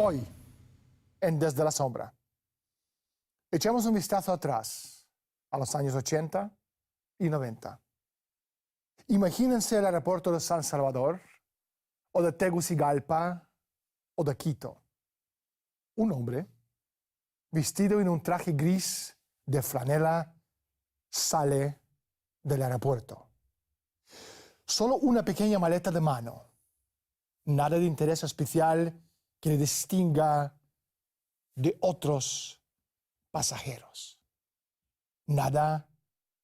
Hoy, en Desde la Sombra, echemos un vistazo atrás a los años 80 y 90. Imagínense el aeropuerto de San Salvador, o de Tegucigalpa, o de Quito. Un hombre, vestido en un traje gris de franela, sale del aeropuerto. Solo una pequeña maleta de mano. Nada de interés especial que le distinga de otros pasajeros. Nada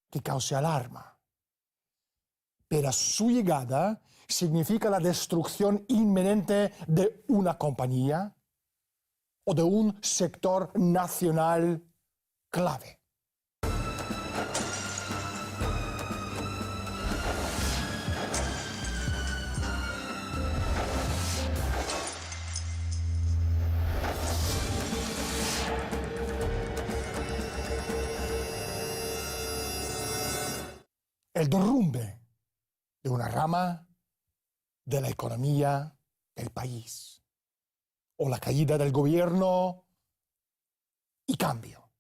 que cause alarma. Pero su llegada significa la destrucción inminente de una compañía o de un sector nacional clave. El derrumbe de una rama de la economía del país, o la caída del gobierno y cambio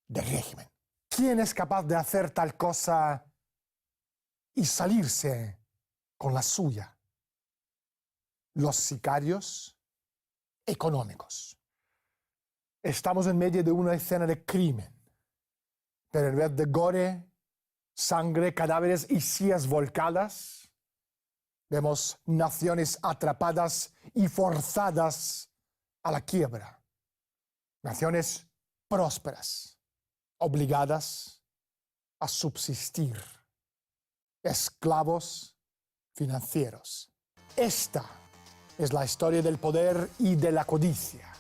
de régimen. ¿Quién es capaz de hacer tal cosa y salirse con la suya? Los sicarios económicos. Estamos en medio de una escena de crimen, pero en vez de gore, sangre, cadáveres y sillas volcadas, vemos naciones atrapadas y forzadas a la quiebra. Naciones prósperas, obligadas a subsistir. Esclavos financieros. Esta es la historia del poder y de la codicia.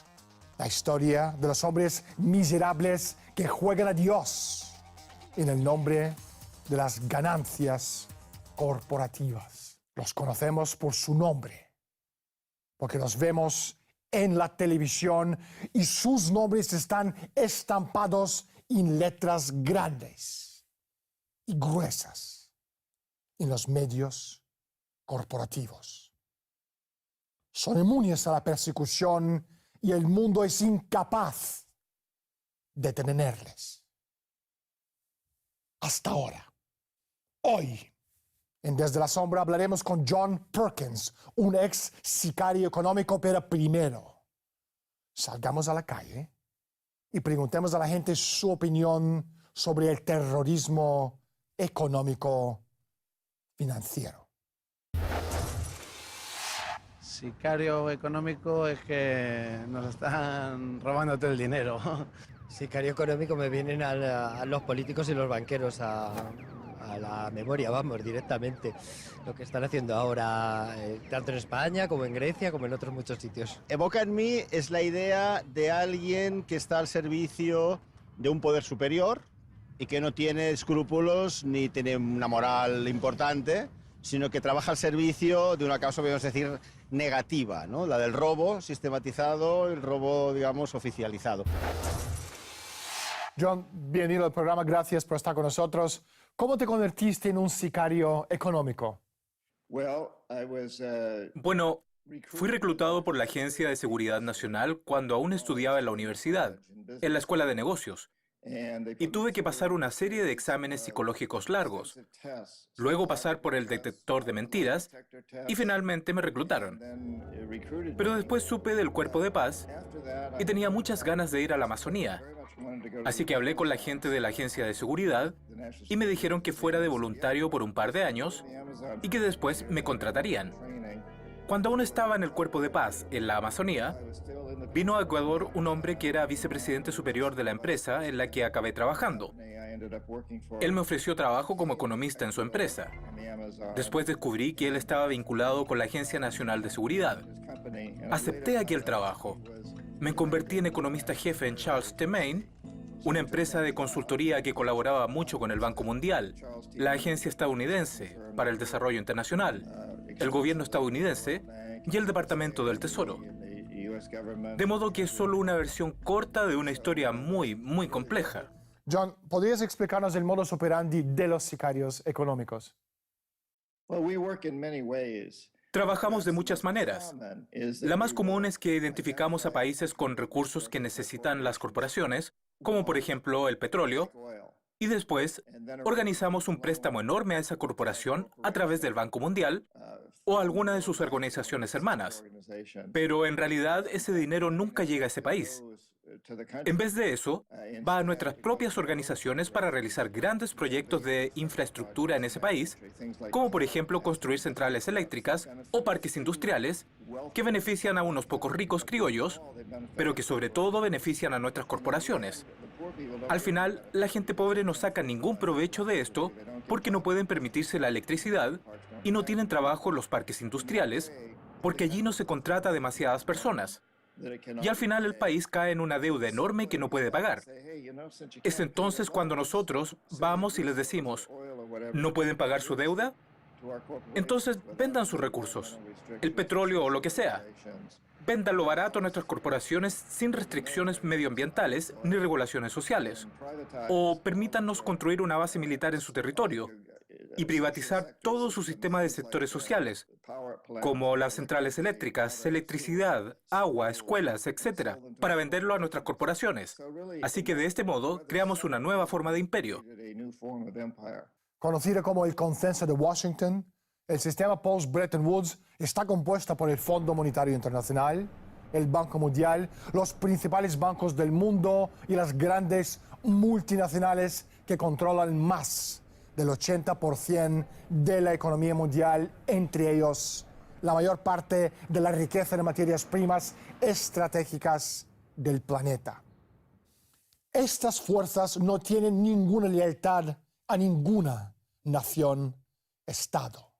La historia de los hombres miserables que juegan a Dios en el nombre de las ganancias corporativas. Los conocemos por su nombre, porque los vemos en la televisión y sus nombres están estampados en letras grandes y gruesas en los medios corporativos. Son inmunes a la persecución y el mundo es incapaz de detenerles. Hasta ahora. Hoy, en Desde la Sombra, hablaremos con John Perkins, un ex sicario económico, pero primero, salgamos a la calle y preguntemos a la gente su opinión sobre el terrorismo económico financiero. Sicario económico es que nos están robando todo el dinero. Sicario económico me vienen a los políticos y los banqueros a la memoria, vamos, directamente. Lo que están haciendo ahora, tanto en España como en Grecia, como en otros muchos sitios. Evoca en mí es la idea de alguien que está al servicio de un poder superior y que no tiene escrúpulos ni tiene una moral importante, sino que trabaja al servicio de una causa, podemos decir, negativa, ¿no? La del robo sistematizado, el robo, digamos, oficializado. John, bienvenido al programa, gracias por estar con nosotros. ¿Cómo te convertiste en un sicario económico? Bueno, fui reclutado por la Agencia de Seguridad Nacional cuando aún estudiaba en la universidad, en la Escuela de Negocios, y tuve que pasar una serie de exámenes psicológicos largos, luego pasar por el detector de mentiras y finalmente me reclutaron. Pero después supe del Cuerpo de Paz y tenía muchas ganas de ir a la Amazonía, así que hablé con la gente de la Agencia de Seguridad y me dijeron que fuera de voluntario por un par de años y que después me contratarían. Cuando aún estaba en el Cuerpo de Paz en la Amazonía, vino a Ecuador un hombre que era vicepresidente superior de la empresa en la que acabé trabajando. Él me ofreció trabajo como economista en su empresa. Después descubrí que él estaba vinculado con la Agencia Nacional de Seguridad. Acepté aquel trabajo. Me convertí en economista jefe en Charles T. Main, una empresa de consultoría que colaboraba mucho con el Banco Mundial, la Agencia Estadounidense para el Desarrollo Internacional, el gobierno estadounidense y el Departamento del Tesoro. De modo que es solo una versión corta de una historia muy, muy compleja. John, ¿podrías explicarnos el modus operandi de los sicarios económicos? Trabajamos de muchas maneras. La más común es que identificamos a países con recursos que necesitan las corporaciones, como por ejemplo el petróleo, y después organizamos un préstamo enorme a esa corporación a través del Banco Mundial o alguna de sus organizaciones hermanas. Pero en realidad ese dinero nunca llega a ese país. En vez de eso, va a nuestras propias organizaciones para realizar grandes proyectos de infraestructura en ese país, como por ejemplo construir centrales eléctricas o parques industriales que benefician a unos pocos ricos criollos, pero que sobre todo benefician a nuestras corporaciones. Al final, la gente pobre no saca ningún provecho de esto porque no pueden permitirse la electricidad y no tienen trabajo en los parques industriales porque allí no se contrata a demasiadas personas. Y al final el país cae en una deuda enorme que no puede pagar. Es entonces cuando nosotros vamos y les decimos, ¿no pueden pagar su deuda? Entonces vendan sus recursos, el petróleo o lo que sea. Véndanlo barato a nuestras corporaciones sin restricciones medioambientales ni regulaciones sociales. O permítannos construir una base militar en su territorio y privatizar todo su sistema de sectores sociales, como las centrales eléctricas, electricidad, agua, escuelas, etc., para venderlo a nuestras corporaciones. Así que de este modo creamos una nueva forma de imperio. Conocido como el Consenso de Washington, el sistema post-Bretton Woods está compuesto por el Fondo Monetario Internacional, el Banco Mundial, los principales bancos del mundo y las grandes multinacionales que controlan más del 80% de la economía mundial, entre ellos la mayor parte de la riqueza de materias primas estratégicas del planeta. Estas fuerzas no tienen ninguna lealtad a ninguna nación-estado.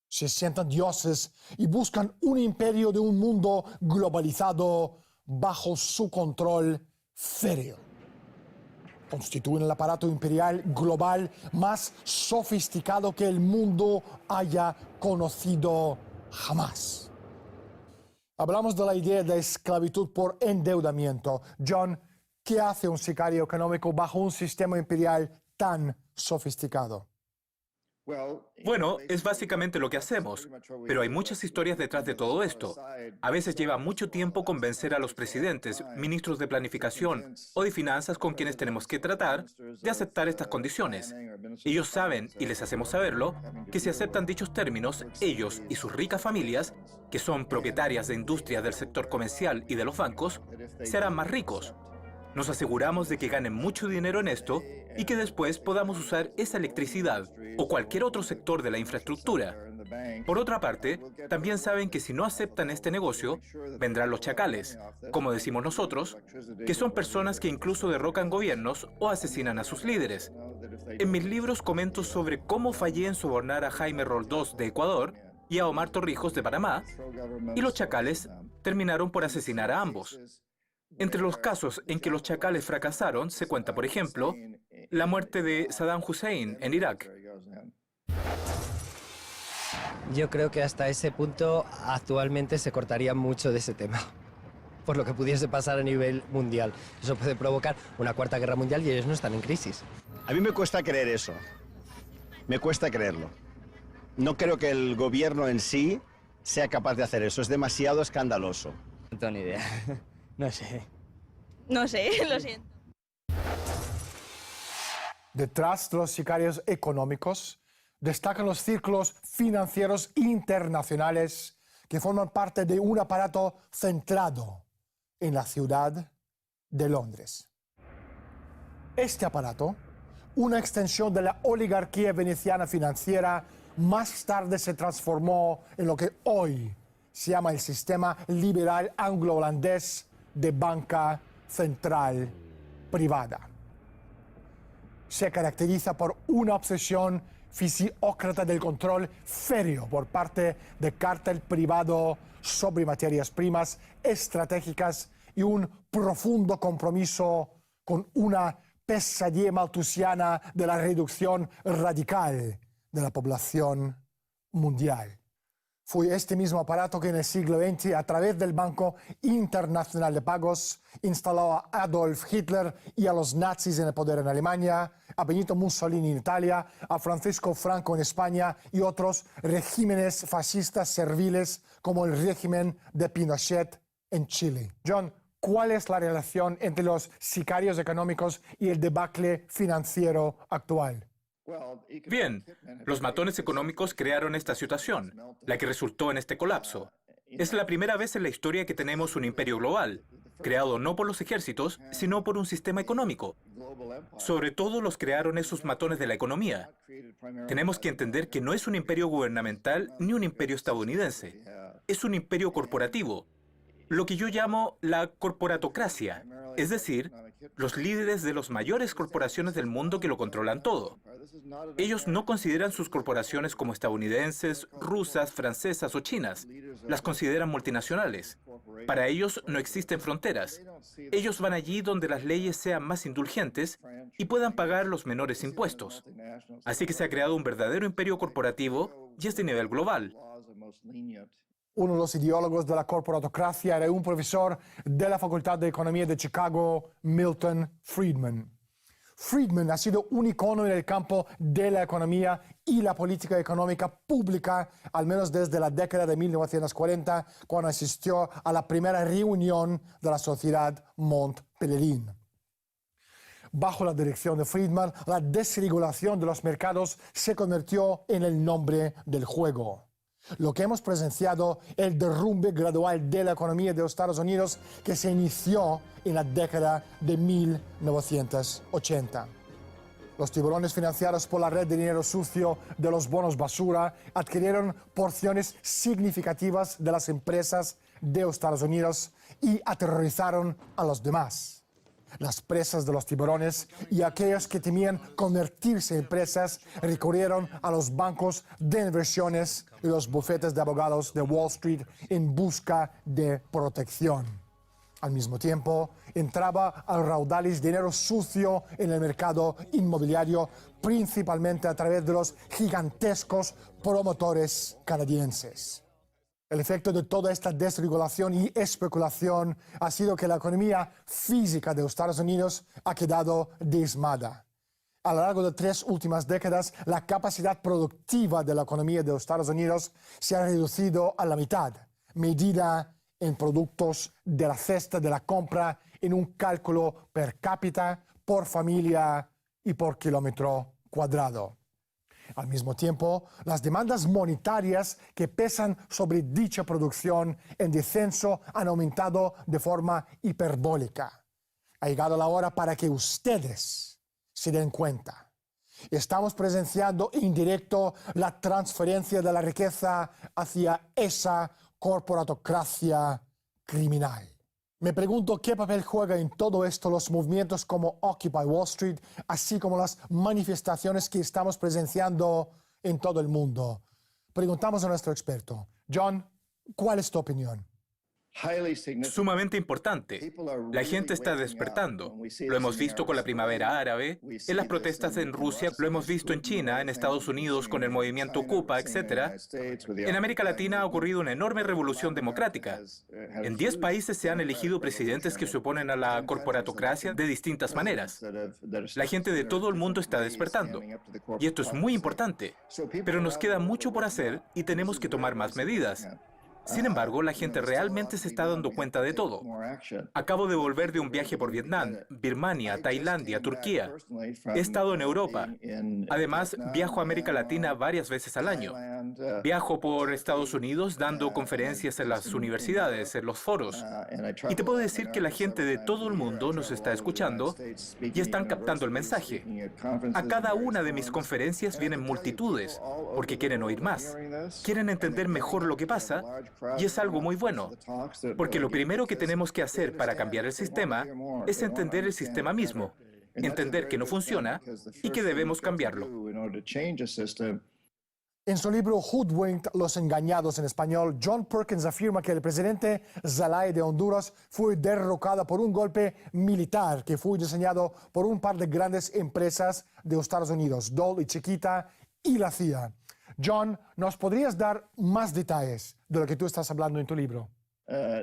Se sientan dioses y buscan un imperio de un mundo globalizado bajo su control férreo. Constituyen el aparato imperial global más sofisticado que el mundo haya conocido jamás. Hablamos de la idea de esclavitud por endeudamiento. John, ¿qué hace un sicario económico bajo un sistema imperial tan sofisticado? Bueno, es básicamente lo que hacemos, pero hay muchas historias detrás de todo esto. A veces lleva mucho tiempo convencer a los presidentes, ministros de planificación o de finanzas con quienes tenemos que tratar de aceptar estas condiciones. Ellos saben, y les hacemos saberlo, que si aceptan dichos términos, ellos y sus ricas familias, que son propietarias de industrias del sector comercial y de los bancos, serán más ricos. Nos aseguramos de que ganen mucho dinero en esto y que después podamos usar esa electricidad o cualquier otro sector de la infraestructura. Por otra parte, también saben que si no aceptan este negocio, vendrán los chacales, como decimos nosotros, que son personas que incluso derrocan gobiernos o asesinan a sus líderes. En mis libros comento sobre cómo fallé en sobornar a Jaime Roldós de Ecuador y a Omar Torrijos de Panamá, y los chacales terminaron por asesinar a ambos. Entre los casos en que los chacales fracasaron se cuenta, por ejemplo, la muerte de Saddam Hussein en Irak. Yo creo que hasta ese punto actualmente se cortaría mucho de ese tema, por lo que pudiese pasar a nivel mundial. Eso puede provocar una cuarta guerra mundial y ellos no están en crisis. A mí me cuesta creer eso. Me cuesta creerlo. No creo que el gobierno en sí sea capaz de hacer eso. Es demasiado escandaloso. No tengo ni idea. No sé. No sé, lo siento. Detrás de los sicarios económicos destacan los círculos financieros internacionales que forman parte de un aparato centrado en la ciudad de Londres. Este aparato, una extensión de la oligarquía veneciana financiera, más tarde se transformó en lo que hoy se llama el sistema liberal anglo-holandés de banca central privada. Se caracteriza por una obsesión fisiócrata del control férreo por parte del cártel privado sobre materias primas estratégicas y un profundo compromiso con una pesadilla malthusiana de la reducción radical de la población mundial. Fue este mismo aparato que en el siglo XX, a través del Banco Internacional de Pagos, instaló a Adolf Hitler y a los nazis en el poder en Alemania, a Benito Mussolini en Italia, a Francisco Franco en España y otros regímenes fascistas serviles como el régimen de Pinochet en Chile. John, ¿cuál es la relación entre los sicarios económicos y el debacle financiero actual? Bien, los matones económicos crearon esta situación, la que resultó en este colapso. Es la primera vez en la historia que tenemos un imperio global, creado no por los ejércitos, sino por un sistema económico. Sobre todo los crearon esos matones de la economía. Tenemos que entender que no es un imperio gubernamental ni un imperio estadounidense. Es un imperio corporativo, lo que yo llamo la corporatocracia, es decir, los líderes de las mayores corporaciones del mundo que lo controlan todo. Ellos no consideran sus corporaciones como estadounidenses, rusas, francesas o chinas. Las consideran multinacionales. Para ellos no existen fronteras. Ellos van allí donde las leyes sean más indulgentes y puedan pagar los menores impuestos. Así que se ha creado un verdadero imperio corporativo y es de nivel global. Uno de los ideólogos de la corporatocracia era un profesor de la Facultad de Economía de Chicago, Milton Friedman. Friedman ha sido un icono en el campo de la economía y la política económica pública, al menos desde la década de 1940, cuando asistió a la primera reunión de la Sociedad Mont Pelerin. Bajo la dirección de Friedman, la desregulación de los mercados se convirtió en el nombre del juego. Lo que hemos presenciado, el derrumbe gradual de la economía de los Estados Unidos que se inició en la década de 1980. Los tiburones financiados por la red de dinero sucio de los bonos basura adquirieron porciones significativas de las empresas de los Estados Unidos y aterrorizaron a los demás. Las presas de los tiburones y aquellos que temían convertirse en presas recurrieron a los bancos de inversiones y los bufetes de abogados de Wall Street en busca de protección. Al mismo tiempo, entraba al raudales dinero sucio en el mercado inmobiliario, principalmente a través de los gigantescos promotores canadienses. El efecto de toda esta desregulación y especulación ha sido que la economía física de los Estados Unidos ha quedado diezmada. A lo largo de 3 últimas décadas, la capacidad productiva de la economía de los Estados Unidos se ha reducido a la mitad, medida en productos de la cesta de la compra en un cálculo per cápita, por familia y por kilómetro cuadrado. Al mismo tiempo, las demandas monetarias que pesan sobre dicha producción en descenso han aumentado de forma hiperbólica. Ha llegado la hora para que ustedes se den cuenta. Estamos presenciando en directo la transferencia de la riqueza hacia esa corporatocracia criminal. Me pregunto qué papel juega en todo esto los movimientos como Occupy Wall Street, así como las manifestaciones que estamos presenciando en todo el mundo. Preguntamos a nuestro experto. John, ¿cuál es tu opinión? Sumamente importante. La gente está despertando. Lo hemos visto con la primavera árabe, en las protestas en Rusia, lo hemos visto en China, en Estados Unidos con el movimiento Ocupa, etc. En América Latina ha ocurrido una enorme revolución democrática. En 10 países se han elegido presidentes que se oponen a la corporatocracia de distintas maneras. La gente de todo el mundo está despertando. Y esto es muy importante. Pero nos queda mucho por hacer y tenemos que tomar más medidas. Sin embargo, la gente realmente se está dando cuenta de todo. Acabo de volver de un viaje por Vietnam, Birmania, Tailandia, Turquía. He estado en Europa. Además, viajo a América Latina varias veces al año. Viajo por Estados Unidos dando conferencias en las universidades, en los foros. Y te puedo decir que la gente de todo el mundo nos está escuchando y están captando el mensaje. A cada una de mis conferencias vienen multitudes porque quieren oír más. Quieren entender mejor lo que pasa. Y es algo muy bueno, porque lo primero que tenemos que hacer para cambiar el sistema es entender el sistema mismo, entender que no funciona y que debemos cambiarlo. En su libro Hoodwinked, Los Engañados en español, John Perkins afirma que el presidente Zelaya de Honduras fue derrocado por un golpe militar que fue diseñado por un par de grandes empresas de los Estados Unidos, Dole y Chiquita, y la CIA. John, ¿nos podrías dar más detalles de lo que tú estás hablando en tu libro?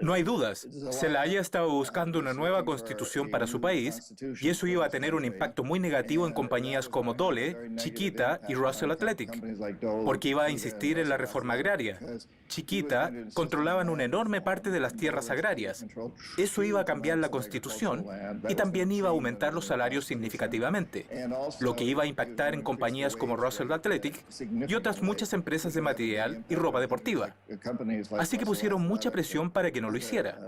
No hay dudas, Zelaya estaba buscando una nueva constitución para su país y eso iba a tener un impacto muy negativo en compañías como Dole, Chiquita y Russell Athletic, porque iba a insistir en la reforma agraria. Chiquita controlaban una enorme parte de las tierras agrarias. Eso iba a cambiar la constitución y también iba a aumentar los salarios significativamente, lo que iba a impactar en compañías como Russell Athletic y otras muchas empresas de material y ropa deportiva. Así que pusieron mucha presión para que no lo hiciera,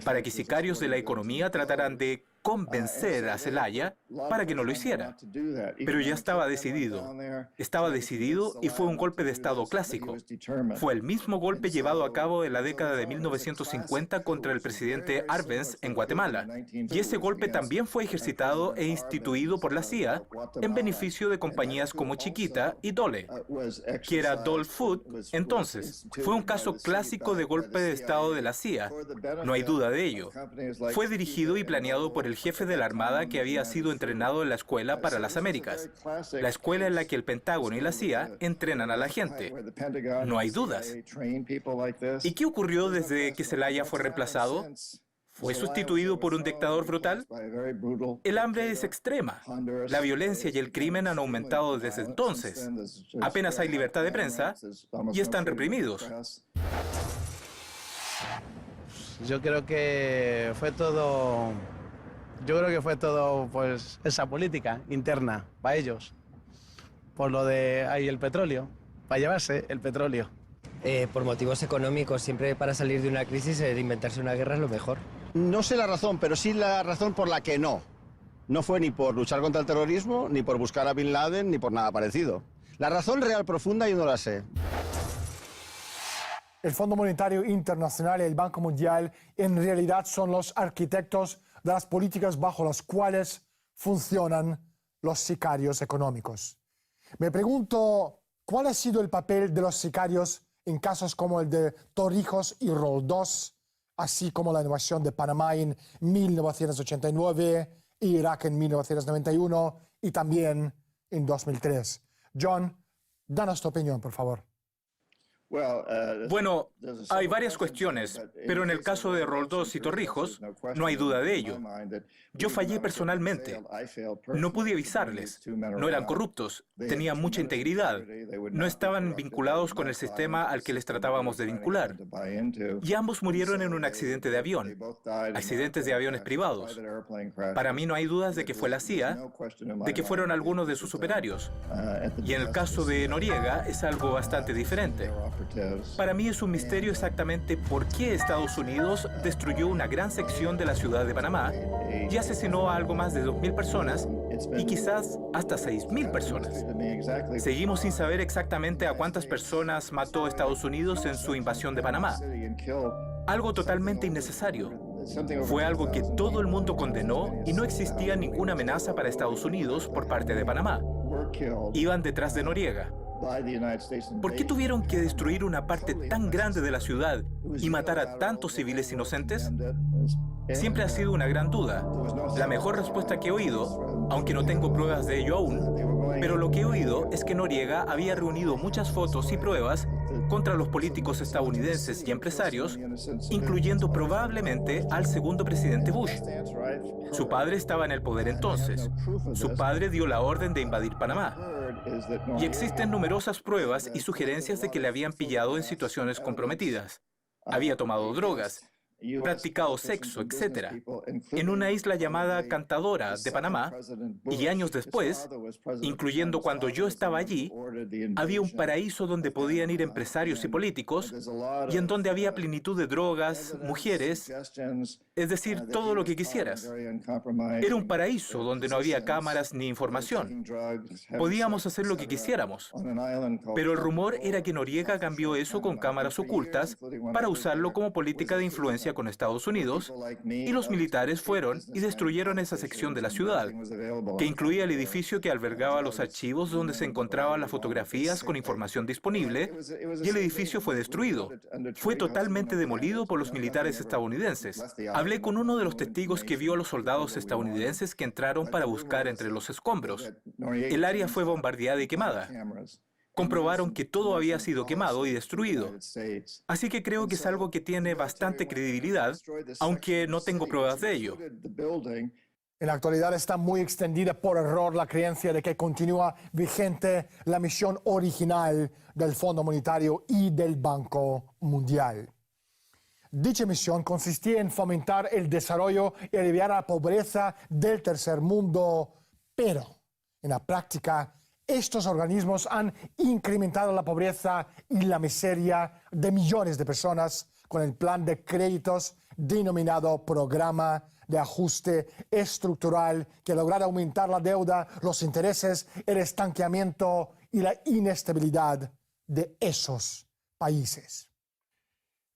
para que sicarios de la economía trataran de convencer a Zelaya para que no lo hiciera. Pero ya estaba decidido. Estaba decidido y fue un golpe de Estado clásico. Fue el mismo golpe llevado a cabo en la década de 1950 contra el presidente Arbenz en Guatemala. Y ese golpe también fue ejercitado e instituido por la CIA en beneficio de compañías como Chiquita y Dole, que era Dole Food. Entonces, fue un caso clásico de golpe de Estado de la CIA. No hay duda de ello. Fue dirigido y planeado por el jefe de la Armada que había sido entrenado en la Escuela para las Américas, la escuela en la que el Pentágono y la CIA entrenan a la gente. No hay dudas. ¿Y qué ocurrió desde que Zelaya fue reemplazado? ¿Fue sustituido por un dictador brutal? El hambre es extrema. La violencia y el crimen han aumentado desde entonces. Apenas hay libertad de prensa y están reprimidos. Yo creo que fue todo... pues esa política interna para ellos. Por lo de ahí el petróleo, para llevarse el petróleo. Por motivos económicos, siempre para salir de una crisis, inventarse una guerra es lo mejor. No sé la razón, pero sí la razón por la que no. No fue ni por luchar contra el terrorismo, ni por buscar a Bin Laden, ni por nada parecido. La razón real profunda yo no la sé. El Fondo Monetario Internacional y el Banco Mundial en realidad son los arquitectos de las políticas bajo las cuales funcionan los sicarios económicos. Me pregunto, ¿cuál ha sido el papel de los sicarios en casos como el de Torrijos y Roldós, así como la invasión de Panamá en 1989, Irak en 1991 y también en 2003? John, danos tu opinión, por favor. Bueno, hay varias cuestiones, pero en el caso de Roldós y Torrijos, no hay duda de ello. Yo fallé personalmente. No pude avisarles. No eran corruptos, tenían mucha integridad. No estaban vinculados con el sistema al que les tratábamos de vincular. Y ambos murieron en un accidente de avión, accidentes de aviones privados. Para mí no hay dudas de que fue la CIA, de que fueron algunos de sus operarios. Y en el caso de Noriega es algo bastante diferente. Para mí es un misterio exactamente por qué Estados Unidos destruyó una gran sección de la ciudad de Panamá y asesinó a algo más de 2.000 personas y quizás hasta 6.000 personas. Seguimos sin saber exactamente a cuántas personas mató Estados Unidos en su invasión de Panamá. Algo totalmente innecesario. Fue algo que todo el mundo condenó y no existía ninguna amenaza para Estados Unidos por parte de Panamá. Iban detrás de Noriega. ¿Por qué tuvieron que destruir una parte tan grande de la ciudad y matar a tantos civiles inocentes? Siempre ha sido una gran duda. La mejor respuesta que he oído, aunque no tengo pruebas de ello aún, pero lo que he oído es que Noriega había reunido muchas fotos y pruebas contra los políticos estadounidenses y empresarios, incluyendo probablemente al segundo presidente Bush. Su padre estaba en el poder entonces. Su padre dio la orden de invadir Panamá. Y existen numerosas pruebas y sugerencias de que le habían pillado en situaciones comprometidas. Había tomado drogas, practicado sexo, etc., en una isla llamada Cantadora de Panamá, y años después, incluyendo cuando yo estaba allí, había un paraíso donde podían ir empresarios y políticos, y en donde había plenitud de drogas, mujeres, es decir, todo lo que quisieras. Era un paraíso donde no había cámaras ni información. Podíamos hacer lo que quisiéramos. Pero el rumor era que Noriega cambió eso con cámaras ocultas para usarlo como política de influencia con Estados Unidos, y los militares fueron y destruyeron esa sección de la ciudad, que incluía el edificio que albergaba los archivos donde se encontraban las fotografías con información disponible, y el edificio fue destruido. Fue totalmente demolido por los militares estadounidenses. Hablé con uno de los testigos que vio a los soldados estadounidenses que entraron para buscar entre los escombros. El área fue bombardeada y quemada. Comprobaron que todo había sido quemado y destruido. Así que creo que es algo que tiene bastante credibilidad, aunque no tengo pruebas de ello. En la actualidad está muy extendida por error la creencia de que continúa vigente la misión original del Fondo Monetario y del Banco Mundial. Dicha misión consistía en fomentar el desarrollo y aliviar la pobreza del tercer mundo, pero en la práctica estos organismos han incrementado la pobreza y la miseria de millones de personas con el plan de créditos denominado Programa de Ajuste Estructural, que logra aumentar la deuda, los intereses, el estancamiento y la inestabilidad de esos países.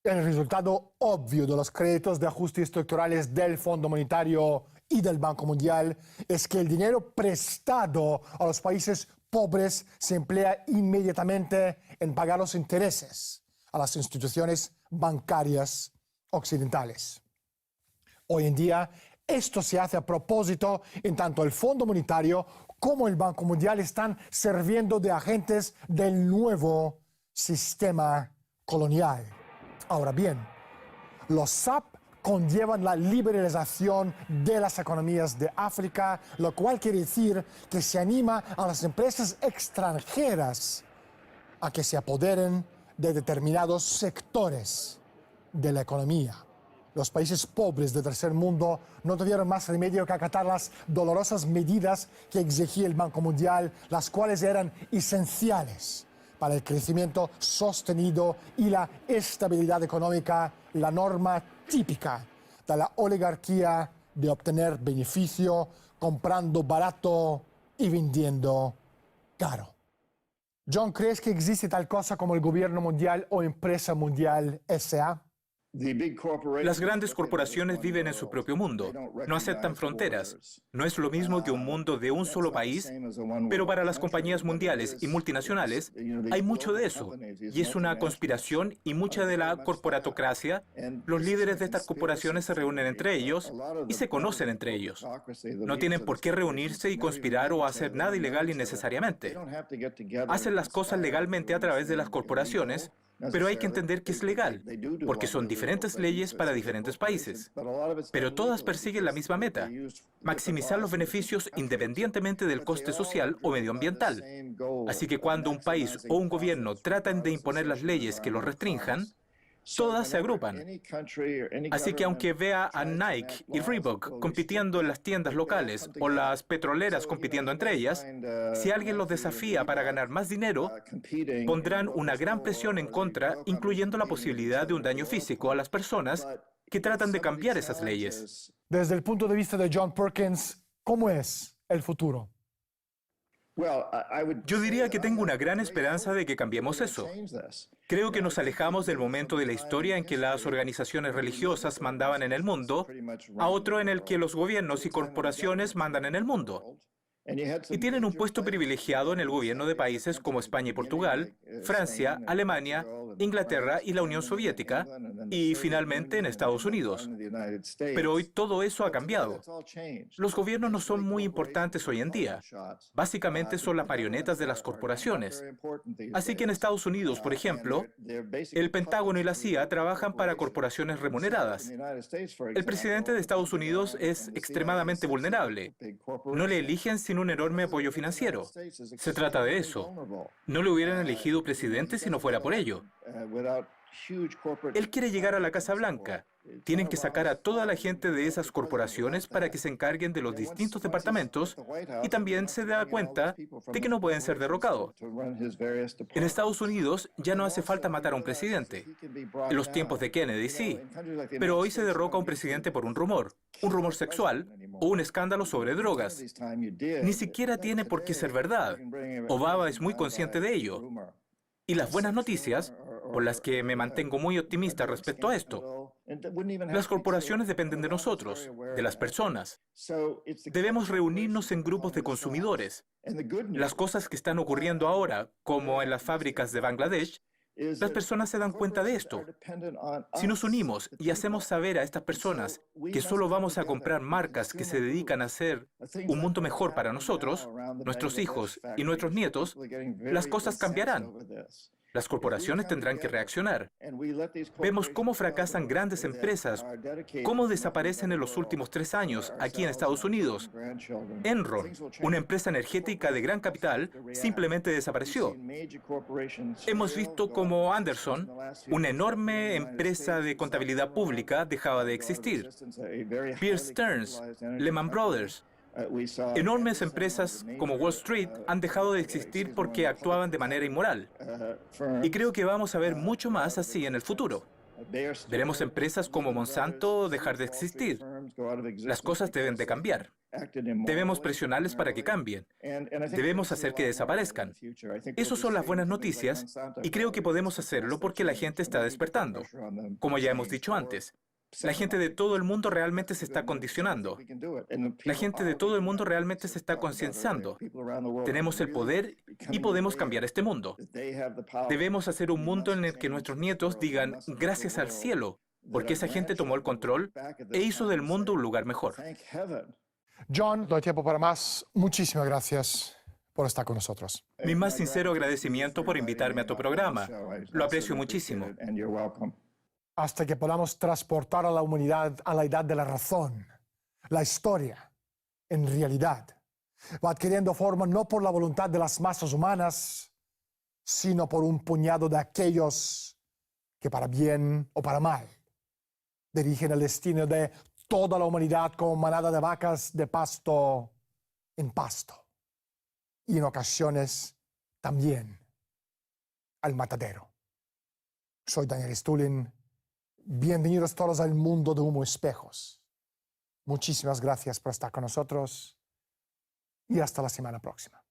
El resultado obvio de los créditos de ajuste estructurales del Fondo Monetario y del Banco Mundial es que el dinero prestado a los países pobres se emplea inmediatamente en pagar los intereses a las instituciones bancarias occidentales. Hoy en día, esto se hace a propósito en tanto el Fondo Monetario como el Banco Mundial están sirviendo de agentes del nuevo sistema colonial. Ahora bien, los SAP conllevan la liberalización de las economías de África, lo cual quiere decir que se anima a las empresas extranjeras a que se apoderen de determinados sectores de la economía. Los países pobres del tercer mundo no tuvieron más remedio que acatar las dolorosas medidas que exigía el Banco Mundial, las cuales eran esenciales para el crecimiento sostenido y la estabilidad económica, la norma típica de la oligarquía de obtener beneficio comprando barato y vendiendo caro. John, ¿crees que existe tal cosa como el gobierno mundial o empresa mundial S.A.? Las grandes corporaciones viven en su propio mundo, no aceptan fronteras. No es lo mismo que un mundo de un solo país, pero para las compañías mundiales y multinacionales hay mucho de eso. Y es una conspiración y mucha de la corporatocracia. Los líderes de estas corporaciones se reúnen entre ellos y se conocen entre ellos. No tienen por qué reunirse y conspirar o hacer nada ilegal innecesariamente. Hacen las cosas legalmente a través de las corporaciones, pero hay que entender que es legal, porque son diferentes leyes para diferentes países. Pero todas persiguen la misma meta: maximizar los beneficios independientemente del coste social o medioambiental. Así que cuando un país o un gobierno tratan de imponer las leyes que los restrinjan, todas se agrupan. Así que aunque vea a Nike y Reebok compitiendo en las tiendas locales o las petroleras compitiendo entre ellas, si alguien los desafía para ganar más dinero, pondrán una gran presión en contra, incluyendo la posibilidad de un daño físico a las personas que tratan de cambiar esas leyes. Desde el punto de vista de John Perkins, ¿cómo es el futuro? Yo diría que tengo una gran esperanza de que cambiemos eso. Creo que nos alejamos del momento de la historia en que las organizaciones religiosas mandaban en el mundo a otro en el que los gobiernos y corporaciones mandan en el mundo. Y tienen un puesto privilegiado en el gobierno de países como España y Portugal, Francia, Alemania, Inglaterra y la Unión Soviética, y finalmente en Estados Unidos. Pero hoy todo eso ha cambiado. Los gobiernos no son muy importantes hoy en día. Básicamente son las marionetas de las corporaciones. Así que en Estados Unidos, por ejemplo, el Pentágono y la CIA trabajan para corporaciones remuneradas. El presidente de Estados Unidos es extremadamente vulnerable. No le eligen sin un enorme apoyo financiero. Se trata de eso. No le hubieran elegido presidente si no fuera por ello. Él quiere llegar a la Casa Blanca. Tienen que sacar a toda la gente de esas corporaciones para que se encarguen de los distintos departamentos, y también se da cuenta de que no pueden ser derrocados. En Estados Unidos ya no hace falta matar a un presidente. En los tiempos de Kennedy sí, pero hoy se derroca a un presidente por un rumor sexual o un escándalo sobre drogas. Ni siquiera tiene por qué ser verdad. Obama es muy consciente de ello. Y las buenas noticias, por las que me mantengo muy optimista respecto a esto: las corporaciones dependen de nosotros, de las personas. Debemos reunirnos en grupos de consumidores. Las cosas que están ocurriendo ahora, como en las fábricas de Bangladesh, Las personas se dan cuenta de esto. Si nos unimos y hacemos saber a estas personas que solo vamos a comprar marcas que se dedican a hacer un mundo mejor para nosotros, nuestros hijos y nuestros nietos, las cosas cambiarán. Las corporaciones tendrán que reaccionar. Vemos cómo fracasan grandes empresas, cómo desaparecen en los últimos 3 años aquí en Estados Unidos. Enron, una empresa energética de gran capital, simplemente desapareció. Hemos visto cómo Anderson, una enorme empresa de contabilidad pública, dejaba de existir. Bear Stearns, Lehman Brothers, enormes empresas como Wall Street han dejado de existir porque actuaban de manera inmoral. Y creo que vamos a ver mucho más así en el futuro. Veremos empresas como Monsanto dejar de existir. Las cosas deben de cambiar. Debemos presionarles para que cambien. Debemos hacer que desaparezcan. Esas son las buenas noticias y creo que podemos hacerlo porque la gente está despertando. Como ya hemos dicho antes, la gente de todo el mundo realmente se está condicionando. La gente de todo el mundo realmente se está concienciando. Tenemos el poder y podemos cambiar este mundo. Debemos hacer un mundo en el que nuestros nietos digan gracias al cielo, porque esa gente tomó el control e hizo del mundo un lugar mejor. John, no hay tiempo para más. Muchísimas gracias por estar con nosotros. Mi más sincero agradecimiento por invitarme a tu programa. Lo aprecio muchísimo. Hasta que podamos transportar a la humanidad a la edad de la razón, la historia, en realidad, va adquiriendo forma no por la voluntad de las masas humanas, sino por un puñado de aquellos que para bien o para mal dirigen el destino de toda la humanidad como manada de vacas de pasto en pasto, y en ocasiones también al matadero. Soy Daniel Stulin. Bienvenidos todos al mundo de Humo Espejos. Muchísimas gracias por estar con nosotros y hasta la semana próxima.